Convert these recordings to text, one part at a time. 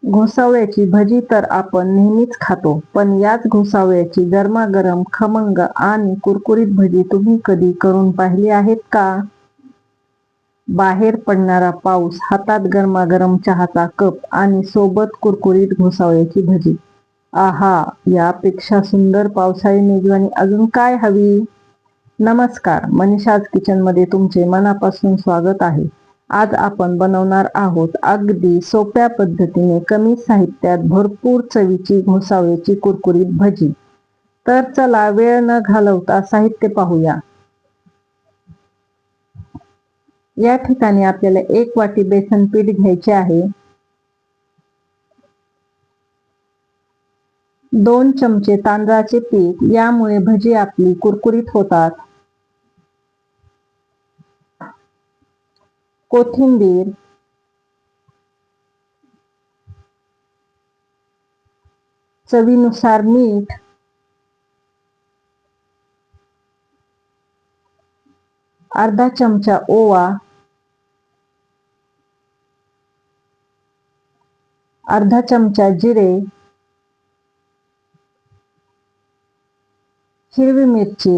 घोसावळ्याची भजी तर आपण नेहमीच खातो, पण याच घोसावळ्याची गरमागरम, खमंग आणि कुरकुरीत भजी तुम्ही कधी करून पाहिली आहेत का? बाहेर पडणारा पाऊस, हातात गरमागरम चहाचा कप आणि सोबत कुरकुरीत घोसावळ्याची भजी. आहा! यापेक्षा सुंदर पावसाळी मेजवानी अजून काय हवी? नमस्कार, मनीषाज किचनमध्ये तुमचे मनापासून स्वागत आहे. आज आपण बनवणार आहोत अगदी सोप्या पद्धतीने कमी साहित्यात भरपूर चवीची घोसावळ्याची कुरकुरीत भजी. तर चला वेळ न घालवता साहित्य पाहूया. या ठिकाणी आपल्याला 1 वाटी बेसन पीठ घ्यायचे आहे. 2 चमचे तांदळाचे पीठ, यामुळे भजी आपली कुरकुरीत होतात. कोथिंबीर, चवीनुसार मीठ, अर्धा चमचा ओवा, अर्धा चमचा जिरे, हिरवी मिरची,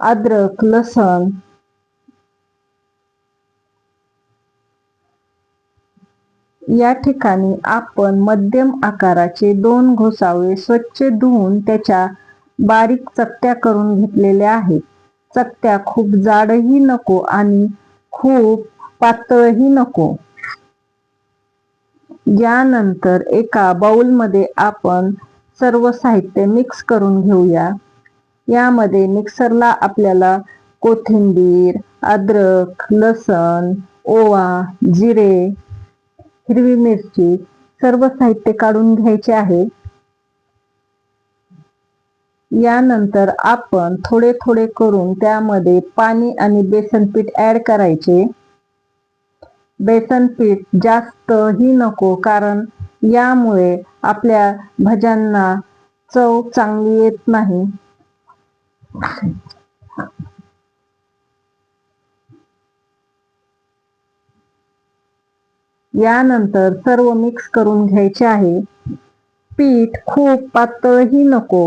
अद्रक, लसण, या ठिकाणी आपण मध्यम आकाराचे 2 घोसावळे स्वच्छ धुवून त्याच्या बारीक चकत्या करून घेतलेल्या आहेत. चकत्या खूप जाडही नको आणि खूप पातळही नको. यानंतर एका बाउलमध्ये आपण सर्व साहित्य मिक्स करून घेऊया. यामध्ये मिक्सरला आपल्याला कोथिंबीर, अद्रक, लसण, ओवा, जिरे, हिरवी मिरची सर्व साहित्य काढून घ्यायचे आहे. यानंतर आपण थोडे थोडे करून त्यामध्ये पाणी आणि बेसन पीठ ऍड करायचे. बेसन पीठ जास्तही नको, कारण यामुळे आपल्या भज्यांना चव चांगली येत नाही. यानंतर सर्व मिक्स करून घ्यायचे आहे. पीठ खूप पातळही नको.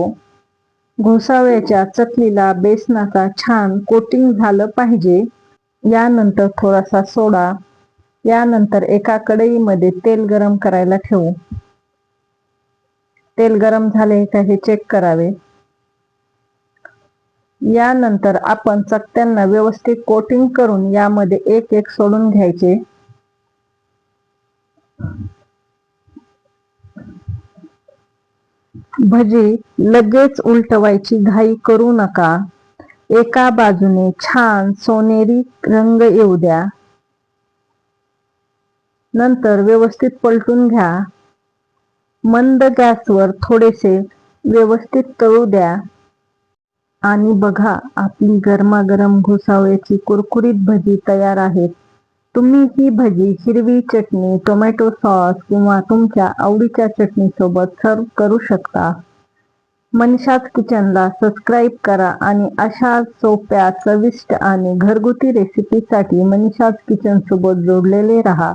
घोसावळ्याच्या चकलीला बेसनाचा छान कोटिंग झालं पाहिजे. यानंतर थोडासा सोडा. यानंतर एका कढईमध्ये तेल गरम करायला ठेवू. तेल गरम झाले का हे चेक करावे. यानंतर आपण चकत्यांना व्यवस्थित कोटिंग करून यामध्ये एक एक सोडून घ्यायचे. भजी लगेच उलटवायची घाई करू नका. एका बाजूने छान सोनेरी रंग येऊ द्या. नंतर व्यवस्थित पलटून घ्या. मंद गॅसवर थोडेसे व्यवस्थित तळू द्या. आणि बघा, आपली गरमागरम घोसावळ्याची कुरकुरीत भजी तयार आहेत. तुम्ही ही भजी हिरवी चटणी, टोमॅटो सॉस किंवा तुमच्या आवडीच्या चटणीसोबत सर्व करू शकता. मनीषाज किचनला सबस्क्राईब करा आणि अशा सोप्या, चविष्ट आणि घरगुती रेसिपीसाठी मनीषाज किचन सोबत जोडलेले राहा.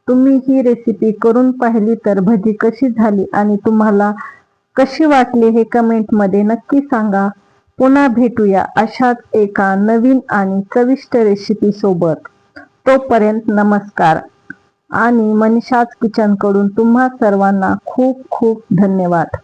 तुम्ही ही रेसिपी करून पाहिली तर भजी कशी झाली आणि तुम्हाला कशी वाटली हे कमेंटमध्ये नक्की सांगा. पुन्हा भेटूया अशाच एका नवीन आणि चविष्ट रेसिपी सोबत. तोपर्यंत नमस्कार आणि मनीषाज किचन कडून तुम्हा सर्वांना खूप खूप धन्यवाद.